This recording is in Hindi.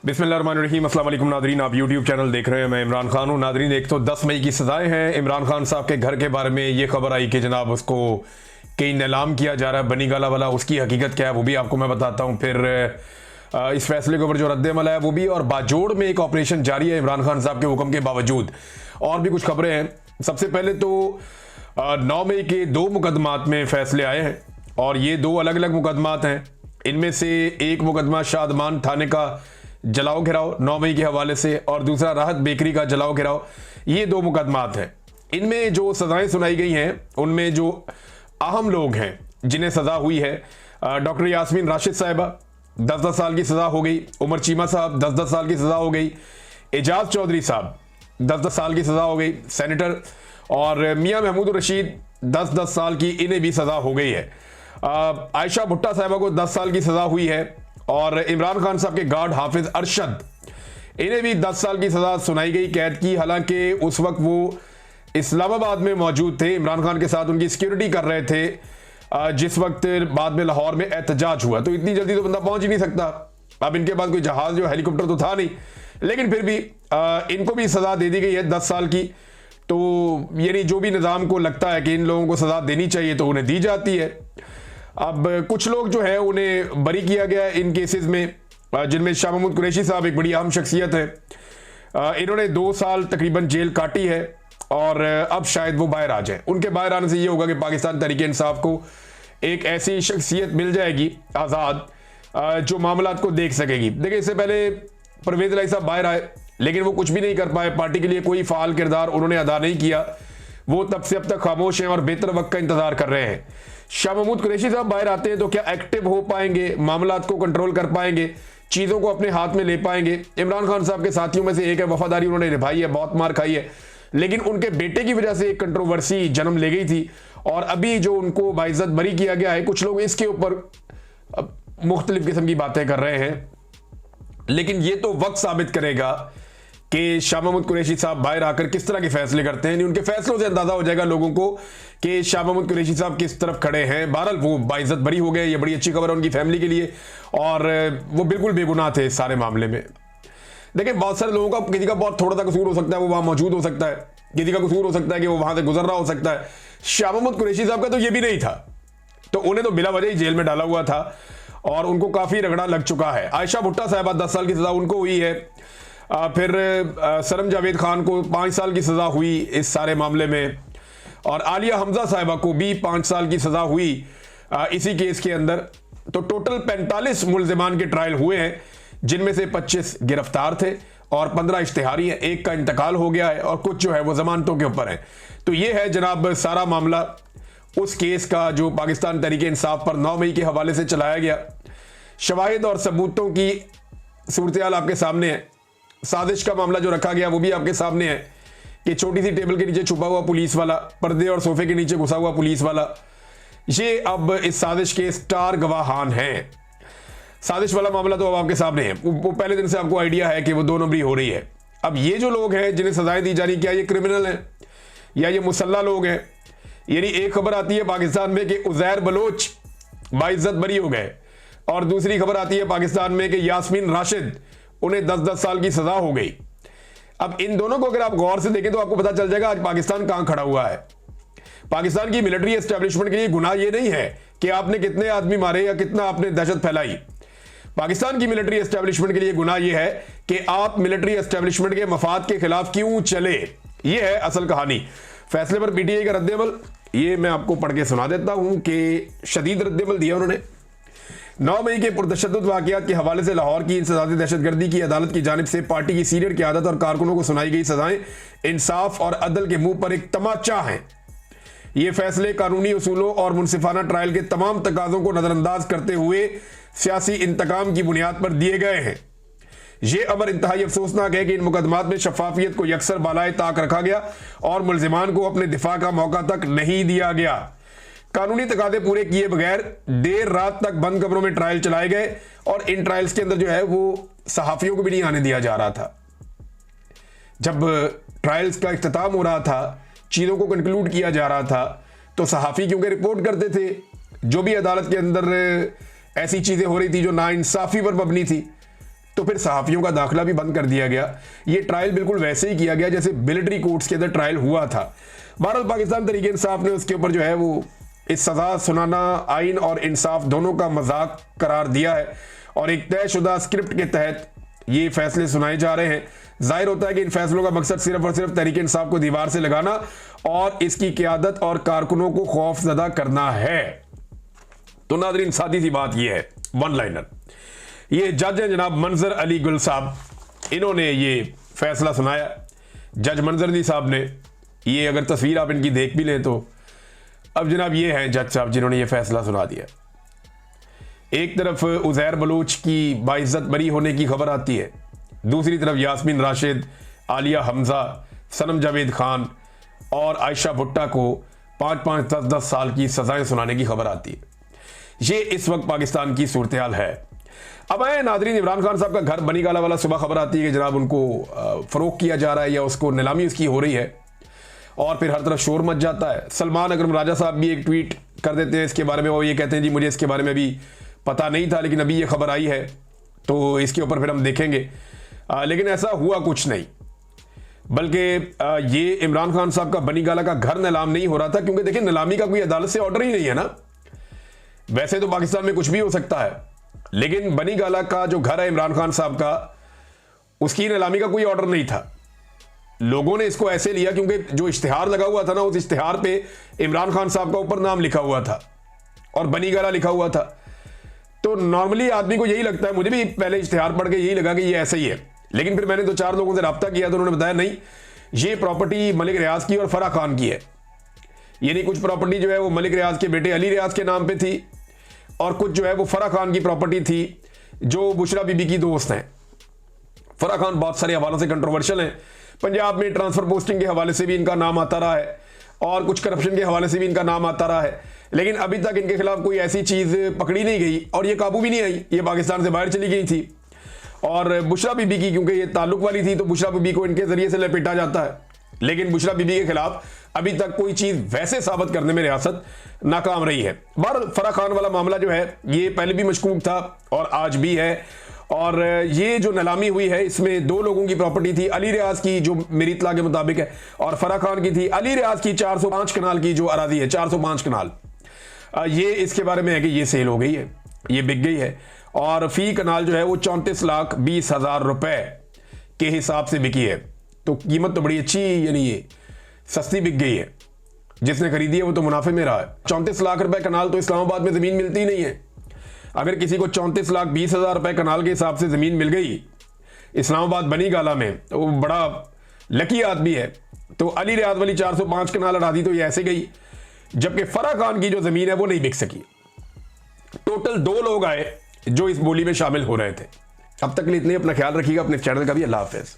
बिस्मिल्लाहिर्रहमानिर्रहीम। अस्सलाम वालेकुम नादरीन, आप यूट्यूब चैनल देख रहे हैं। मैं इमरान खान हूँ। नादरीन, एक तो 10 मई की सजाएं हैं। इमरान खान साहब के घर के बारे में ये खबर आई कि जनाब उसको कहीं नीलाम किया जा रहा है, बनी गाला वाला। उसकी हकीकत क्या है वो भी आपको मैं बताता हूँ। फिर इस फैसले के ऊपर जो रद्द-ए-अमल है वो भी, और बाजोड़ में एक ऑपरेशन जारी है इमरान खान साहब के हुक्म के बावजूद। और भी कुछ खबरें हैं। सबसे पहले तो 9 मई के 2 मुकदमात में फैसले आए हैं, और ये 2 अलग अलग मुकदमात हैं। इनमें से एक मुकदमा शादमान थाने का जलाओ घिराव 9 मई के हवाले से, और दूसरा राहत बेकरी का जलाओ घिराव। ये 2 मुकदमात हैं। इनमें जो सजाएं सुनाई गई हैं उनमें जो अहम लोग हैं जिन्हें सजा हुई है, डॉक्टर यास्मीन राशिद साहिबा 10-10 साल की सजा हो गई, उमर चीमा साहब 10-10 साल की सजा हो गई, एजाज चौधरी साहब 10-10 साल की सजा हो गई सेनेटर, और मियां महमूद रशीद 10-10 साल की, इन्हें भी सजा हो गई है। आयशा भुट्टा साहिबा को 10 साल की सजा हुई है, और इमरान खान साहब के गार्ड हाफिज अरशद, इन्हें भी 10 साल की सजा सुनाई गई कैद की। हालांकि उस वक्त वो इस्लामाबाद में मौजूद थे, इमरान खान के साथ उनकी सिक्योरिटी कर रहे थे, जिस वक्त बाद में लाहौर में एहतजाज हुआ। तो इतनी जल्दी तो बंदा पहुंच ही नहीं सकता। अब इनके पास कोई जहाज जो हेलीकॉप्टर तो था नहीं, लेकिन फिर भी इनको भी सजा दे दी गई है 10 साल की। तो यानी जो भी निज़ाम को लगता है कि इन लोगों को सजा देनी चाहिए तो उन्हें दी जाती है। अब कुछ लोग जो है उन्हें बरी किया गया है इन केसेस में, जिनमें शाह महमूद कुरैशी साहब एक बड़ी अहम शख्सियत है। इन्होंने 2 साल तकरीबन जेल काटी है, और अब शायद वो बाहर आ जाए। उनके बाहर आने से ये होगा कि पाकिस्तान तहरीक इंसाफ को एक ऐसी शख्सियत मिल जाएगी आज़ाद, जो मामलात को देख सकेगी। देखिए, इससे पहले परवेज इलाही साहब बाहर आए, लेकिन वो कुछ भी नहीं कर पाए। पार्टी के लिए कोई फाल किरदार उन्होंने अदा नहीं किया। वो तब से अब तक खामोश हैं और बेहतर वक्त का इंतजार कर रहे हैं। शाह महमूद कुरैशी साहब बाहर आते हैं तो क्या एक्टिव हो पाएंगे, मामलात को कंट्रोल कर पाएंगे, चीज़ों को अपने हाथ में ले पाएंगे? इमरान खान साहब के साथियों में से एक है, वफादारी उन्होंने निभाई है, बहुत मार खाई है, लेकिन उनके बेटे की वजह से एक कंट्रोवर्सी जन्म ले गई थी, और अभी जो उनको बाइज्जत बरी किया गया है, कुछ लोग इसके ऊपर मुख्तलिफ किस्म की बातें कर रहे हैं। लेकिन ये तो वक्त साबित करेगा कि शाह महमूद कुरैशी साहब बाहर आकर किस तरह के फैसले करते हैं। उनके फैसलों से अंदाजा हो जाएगा लोगों को कि शाह महमूद कुरैशी साहब किस तरफ खड़े हैं। बहरहाल वो बाइज्जत बरी हो गए, ये बड़ी अच्छी खबर है उनकी फैमिली के लिए, और वो बिल्कुल बेगुनाह थे इस सारे मामले में। देखिए, बहुत सारे लोगों का, किसी का बहुत थोड़ा सा कसूर हो सकता है, वो वहां मौजूद हो सकता है, किसी का कसूर हो सकता है कि वो वहां से गुजर रहा हो सकता है। शाह महमूद कुरैशी साहब का तो ये भी नहीं था, तो उन्हें तो बिला वजह ही जेल में डाला हुआ था, और उनको काफी रगड़ा लग चुका है। आयशा भुट्टा साहिबा 10 साल की सजा उनको हुई है। फिर सरम जावेद खान को 5 साल की सजा हुई इस सारे मामले में, और आलिया हमजा साहिबा को भी 5 साल की सजा हुई इसी केस के अंदर। तो टोटल 45 मुल्जिमान के ट्रायल हुए हैं, जिनमें से 25 गिरफ्तार थे और 15 इश्तिहारी हैं। एक का इंतकाल हो गया है, और कुछ जो है वो जमानतों के ऊपर है। तो ये है जनाब सारा मामला उस केस का जो पाकिस्तान तहरीक इंसाफ पर 9 मई के हवाले से चलाया गया। शवाहिद और सबूतों की सूरत-ए-हाल आपके सामने है। साजिश का मामला जो रखा गया वो भी आपके सामने है कि छोटी सी टेबल के नीचे छुपा हुआ पुलिस वाला, पर्दे और सोफे के नीचे घुसा हुआ पुलिस वाला, ये अब इस साजिश के स्टार गवाहान हैं। साजिश वाला मामला तो अब आपके सामने है। वो पहले दिन से आपको आइडिया है कि वो 2 नंबरी हो रही है। अब ये जो लोग हैं जिन्हें सजाएं दी जा रही, क्या ये क्रिमिनल हैं या ये मुसल्ला लोग हैं? यानी एक खबर आती है पाकिस्तान में कि उज़ैर बलोच बाइज्जत बरी हो गए, और दूसरी खबर आती है पाकिस्तान में कि यास्मीन राशिद, उन्हें 10-10 साल की सजा हो गई। अब इन दोनों को अगर आप गौर से देखें तो आपको पता चल जाएगा आज पाकिस्तान कहां खड़ा हुआ है। पाकिस्तान की मिलिट्री एस्टेब्लिशमेंट के लिए गुनाह ये नहीं है कि आपने कितने आदमी मारे या कितना आपने दहशत फैलाई। पाकिस्तान की मिलिट्री एस्टेब्लिशमेंट के लिए गुनाह यह है कि आप मिलिट्री एस्टेब्लिशमेंट के मफाद के खिलाफ क्यों चले। यह है असल कहानी। फैसले पर पीटीआई का रद्द-ए-अमल, ये मैं आपको पढ़ के सुना देता हूं कि शदीद रद्द-ए-अमल दिया उन्होंने। 9 मई के पुरतशद्दुद वाक़यात के हवाले से लाहौर की इंसदादी दहशतगर्दी की अदालत की जानिब से पार्टी की सीनियर क़यादत और कारकुनों को सुनाई गई सजाएं इंसाफ और अदल के मुंह पर एक तमाचा हैं। ये फैसले कानूनी उसूलों और मुनसिफाना ट्रायल के तमाम तकाज़ों को नज़रअंदाज करते हुए सियासी इंतकाम की बुनियाद पर दिए गए हैं। ये अमर इंतहाई अफसोसनाक है कि इन मुकदमात में शफाफियत को यकसर बालाए ताक रखा गया और मुल्जिमान को अपने दिफा का मौका तक नहीं दिया गया। कानूनी तकादे पूरे किए बगैर देर रात तक बंद कमरों में ट्रायल चलाए गए, और इन ट्रायल्स के अंदर जो है वो सहाफियों को भी नहीं आने दिया जा रहा था। जब ट्रायल्स का इख्तिताम हो रहा था, चीज़ों को कंक्लूड किया जा रहा था, तो सहाफ़ी क्योंकि रिपोर्ट करते थे जो भी अदालत के अंदर ऐसी चीज़ें हो रही थी जो नाइंसाफ़ी पर मबनी थी, तो फिर सहाफ़ियों का दाखिला भी बंद कर दिया गया। ये ट्रायल बिल्कुल वैसे ही किया गया जैसे मिलिट्री कोर्ट्स के अंदर ट्रायल हुआ था। भारत पाकिस्तान तहरीक इंसाफ ने उसके ऊपर जो है वो इस सज़ा सुनाना आइन और इंसाफ दोनों का मजाक करार दिया है और एक तयशुदा स्क्रिप्ट के तहत ये फैसले सुनाए जा रहे हैं। जाहिर होता है कि इन फैसलों का मकसद सिर्फ और सिर्फ तहरीक इंसाफ को दीवार से लगाना और इसकी क़यादत और कारकुनों को खौफजदा करना है। तो नाज़रीन, सादी सी बात यह है, वन लाइनर, ये जज हैं जनाब मंजर अली गुल साहब, इन्होंने ये फैसला सुनाया। जज मंजर अली साहब ने, ये अगर तस्वीर आप इनकी देख भी लें तो अब जनाब ये हैं जज साहब जिन्होंने ये फैसला सुना दिया। एक तरफ उज़ैर बलूच की बाइज्जत बरी होने की खबर आती है, दूसरी तरफ यास्मीन राशिद, आलिया हमजा, सनम जावेद खान और आयशा भुट्टा को 5-5, 10-10 साल की सजाएं सुनाने की खबर आती है। ये इस वक्त पाकिस्तान की सूरत हाल है। अब आए नाज़रीन, इमरान खान साहब का घर बनीगाला वाला, सुबह खबर आती है कि जनाब उनको फ़रोख्त किया जा रहा है या उसको नीलामी उसकी हो रही है और फिर हर तरफ शोर मच जाता है। सलमान अकरम राजा साहब भी एक ट्वीट कर देते हैं इसके बारे में, वो ये कहते हैं जी मुझे इसके बारे में भी पता नहीं था लेकिन अभी ये खबर आई है तो इसके ऊपर फिर हम देखेंगे। लेकिन ऐसा हुआ कुछ नहीं, बल्कि ये इमरान खान साहब का बनीगाला का घर नीलाम नहीं हो रहा था, क्योंकि देखिए नीलामी का कोई अदालत से ऑर्डर ही नहीं है ना। वैसे तो पाकिस्तान में कुछ भी हो सकता है, लेकिन बनीगाला का जो घर है इमरान खान साहब का, उसकी नीलामी का कोई ऑर्डर नहीं था। लोगों ने इसको ऐसे लिया क्योंकि जो इश्तिहार लगा हुआ था ना, उस इश्तिहार पे इमरान खान साहब का ऊपर नाम लिखा हुआ था और बनीगाला लिखा हुआ था। तो नॉर्मली आदमी को यही लगता है, मुझे भी पहले इश्तिहार पढ़ के यही लगा कि ये ऐसे ही है, लेकिन फिर मैंने 2-4 लोगों से रब्ता किया तो उन्होंने बताया नहीं, ये प्रॉपर्टी मलिक रियाज की और फराह खान की है। यानी कुछ प्रॉपर्टी जो है वो मलिक रियाज के बेटे अली रियाज के नाम पे थी और कुछ जो है वो फराह खान की प्रॉपर्टी थी जो बुशरा बीबी की दोस्त हैं। फराह खान बहुत सारे हवालों से कंट्रोवर्शियल हैं, पंजाब में ट्रांसफर पोस्टिंग के हवाले से भी इनका नाम आता रहा है और कुछ करप्शन के हवाले से भी इनका नाम आता रहा है, लेकिन अभी तक इनके खिलाफ कोई ऐसी चीज़ पकड़ी नहीं गई और ये काबू भी नहीं आई। ये पाकिस्तान से बाहर चली गई थी और बुशरा बीबी की क्योंकि ये ताल्लुक वाली थी तो बुशरा बीबी को इनके जरिए से लपेटा जाता है, लेकिन बुशरा बीबी के खिलाफ अभी तक कोई चीज़ वैसे साबित करने में रियासत नाकाम रही है। बार फराह खान वाला मामला जो है ये पहले भी मशकूक था और आज भी है, और ये जो नीलामी हुई है इसमें 2 लोगों की प्रॉपर्टी थी, अली रियाज की जो मेरी इत्तला के मुताबिक है और फराह खान की थी। अली रियाज की 405 कनाल की जो अराजी है, 405 कनाल, ये इसके बारे में है कि ये सेल हो गई है, ये बिक गई है और फी कनाल जो है वो 34,20,000 रुपए के हिसाब से बिकी है। तो कीमत तो बड़ी अच्छी, यानी ये सस्ती बिक गई है। जिसने खरीदी है वो तो मुनाफे में रहा है। 34 लाख रुपए कनाल तो इस्लामाबाद में ज़मीन मिलती ही नहीं है। अगर किसी को 34,20,000 रुपए कनाल के हिसाब से ज़मीन मिल गई इस्लामाबाद बनीगाला में तो वो बड़ा लकी आदमी है। तो अली रियाज वाली 405 कनाल अरादी तो ये ऐसे गई, जबकि फराह खान की जो ज़मीन है वो नहीं बिक सकी। टोटल 2 लोग आए जो इस बोली में शामिल हो रहे थे। अब तक के लिए इतने, अपना ख्याल रखिएगा, अपने चैनल का भी। अल्लाह हाफ़िज़।